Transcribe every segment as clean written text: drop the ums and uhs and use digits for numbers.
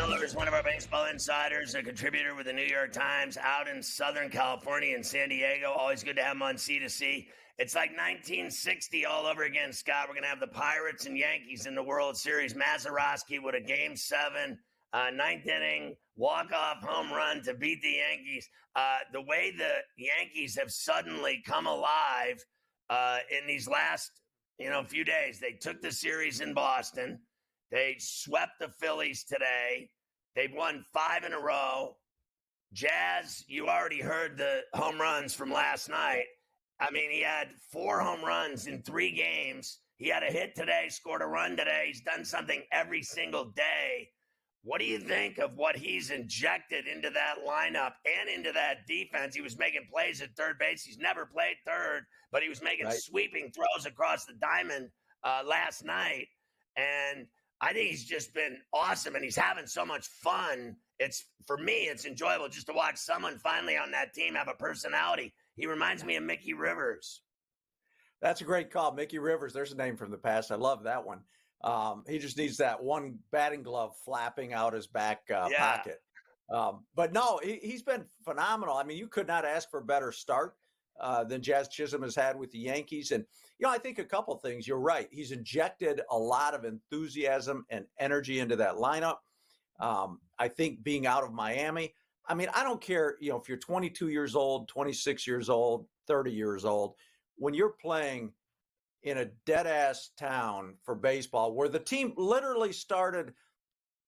Miller is one of our baseball insiders, a contributor with the New York Times out in Southern California in San Diego. Always good to have him on C2C. It's like 1960 all over again, Scott. We're going to have the Pirates and Yankees in the World Series. Mazeroski with a Game 7, ninth inning, walk-off home run to beat the Yankees. The way the Yankees have suddenly come alive in these last few days. They took the series in Boston. They swept the Phillies today. They've won 5 in a row. Jazz, you already heard the home runs from last night. I mean, he had 4 home runs in 3 games. He had a hit today, scored a run today. He's done something every single day. What do you think of what he's injected into that lineup and into that defense? He was making plays at third base. He's never played third, but he was making sweeping throws across the diamond last night. And I think he's just been awesome, and he's having so much fun. For me, it's enjoyable just to watch someone finally on that team have a personality. He reminds me of Mickey Rivers. That's a great call. Mickey Rivers, there's a name from the past. I love that one. He just needs that one batting glove flapping out his back pocket. But no, he's been phenomenal. I mean, you could not ask for a better start than Jazz Chisholm has had with the Yankees. And, I think a couple things. You're right. He's injected a lot of enthusiasm and energy into that lineup. I think being out of Miami, I mean, I don't care, if you're 22 years old, 26 years old, 30 years old, when you're playing in a dead-ass town for baseball where the team literally started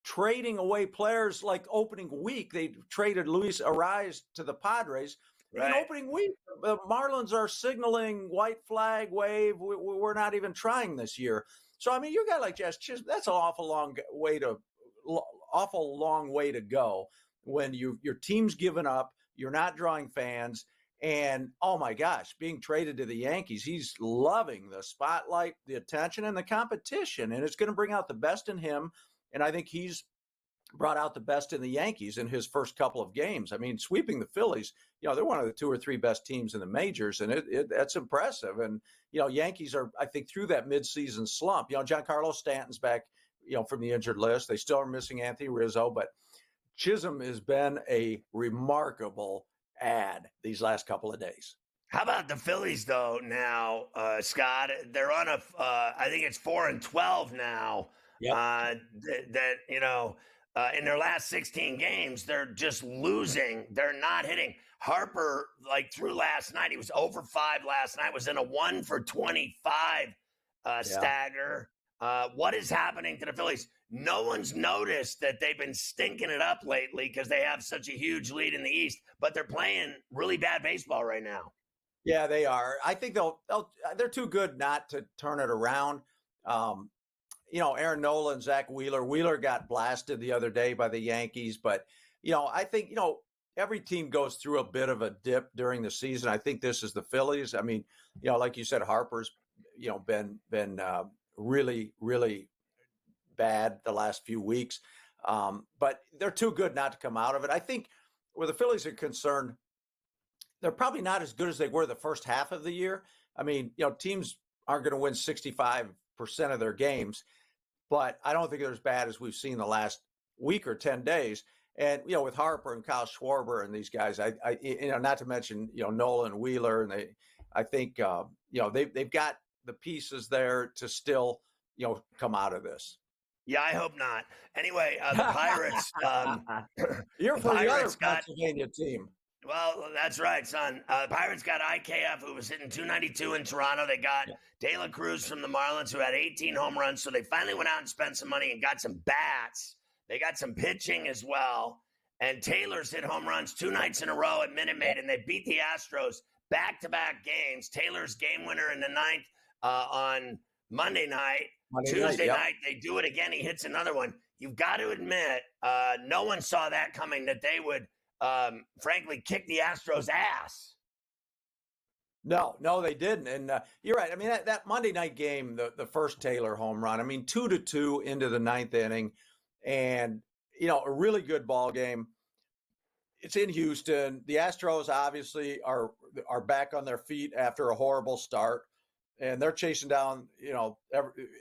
trading away players like opening week. They traded Luis Ariz to the Padres. Right. In opening week, the Marlins are signaling white flag wave. We're not even trying this year. So, I mean, you got like Jazz Chisholm. That's an awful long way to go when your team's given up. You're not drawing fans. And, oh, my gosh, being traded to the Yankees, he's loving the spotlight, the attention, and the competition. And it's going to bring out the best in him. And I think he's brought out the best in the Yankees in his first couple of games. I mean, sweeping the Phillies, they're one of the 2 or 3 best teams in the majors, and that's impressive. And, Yankees are, I think, through that midseason slump. Giancarlo Stanton's back, from the injured list. They still are missing Anthony Rizzo, but Chisholm has been a remarkable add these last couple of days. How about the Phillies, though, now, Scott? They're on I think it's 4-12 now. Yep. In their last 16 games, they're just losing. They're not hitting. Harper, through last night, he was over 5 last night, was in a 1 for 25 stagger. What is happening to the Phillies? No one's noticed that they've been stinking it up lately because they have such a huge lead in the East, but they're playing really bad baseball right now. Yeah, they are. I think they're too good not to turn it around. Aaron Nola and Zach Wheeler. Wheeler got blasted the other day by the Yankees, but I think every team goes through a bit of a dip during the season. I think this is the Phillies. I mean, like you said, Harper's been really, really bad the last few weeks, but they're too good not to come out of it. I think where the Phillies are concerned, they're probably not as good as they were the first half of the year. I mean, teams aren't going to win 65% of their games, but I don't think they're as bad as we've seen the last week or 10 days. And, with Harper and Kyle Schwarber and these guys, I not to mention, Nola and Wheeler, and I think, they've got the pieces there to still, come out of this. Yeah, I hope not. Anyway, the Pirates. You're for the other Pennsylvania team. Well, that's right, son. The Pirates got IKF, who was hitting 292 in Toronto. They got De La Cruz from the Marlins, who had 18 home runs. So they finally went out and spent some money and got some bats. They got some pitching as well. And Taylor's hit home runs 2 nights in a row at Minute Maid, and they beat the Astros back-to-back games. Taylor's game winner in the 9th on Monday night. Tuesday night, they do it again. He hits another one. You've got to admit, no one saw that coming, that they would frankly kick the Astros' ass. No, they didn't. And you're right. I mean, that Monday night game, the first Taylor home run, I mean, 2-2 into the 9th inning, and, a really good ball game. It's in Houston. The Astros obviously are back on their feet after a horrible start. and they're chasing down,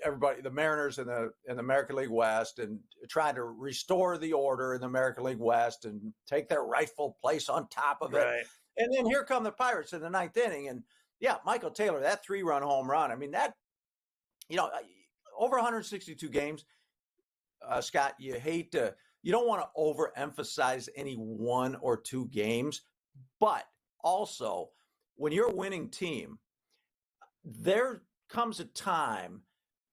everybody, the Mariners in the American League West, and trying to restore the order in the American League West and take their rightful place on top of it. Right. And then here come the Pirates in the ninth inning, and yeah, Michael Taylor, that 3-run home run. I mean, that, over 162 games, Scott, you don't want to overemphasize any one or two games, but also when you're a winning team, there comes a time,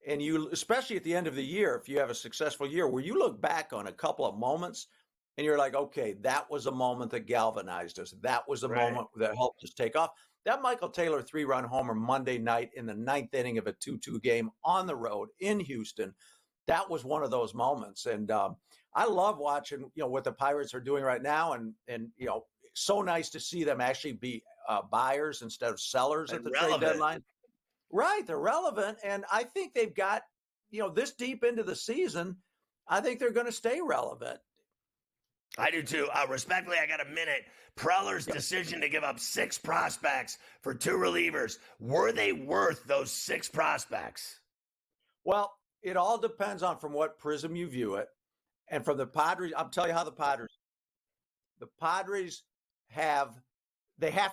and especially at the end of the year, if you have a successful year, where you look back on a couple of moments and you're like, okay, that was a moment that galvanized us. That was a moment that helped us take off. That Michael Taylor 3-run homer Monday night in the ninth inning of a 2-2 game on the road in Houston, that was one of those moments. And I love watching, what the Pirates are doing right now. And so nice to see them actually be buyers instead of sellers at the trade deadline. Right. They're relevant. And I think they've got, this deep into the season, I think they're going to stay relevant. I do too. Respectfully, I got a minute. Preller's decision to give up 6 prospects for 2 relievers. Were they worth those 6 prospects? Well, it all depends on from what prism you view it. And from the Padres, I'll tell you how the Padres have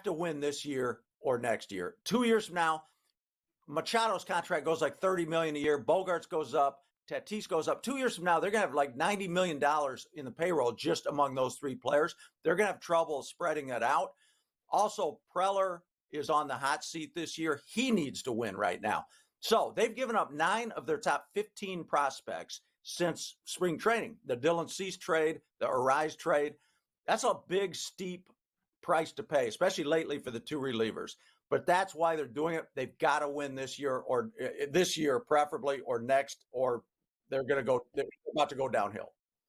to win this year or next year. 2 years from now, Machado's contract goes like $30 million a year. Bogarts goes up. Tatis goes up. 2 years from now, they're going to have like $90 million in the payroll just among those 3 players. They're going to have trouble spreading that out. Also, Preller is on the hot seat this year. He needs to win right now. So they've given up 9 of their top 15 prospects since spring training. The Dylan Cease trade, the Arise trade. That's a big, steep price to pay, especially lately for the 2 relievers. But that's why they're doing it. They've got to win this year, or this year preferably, or next, or they're about to go downhill.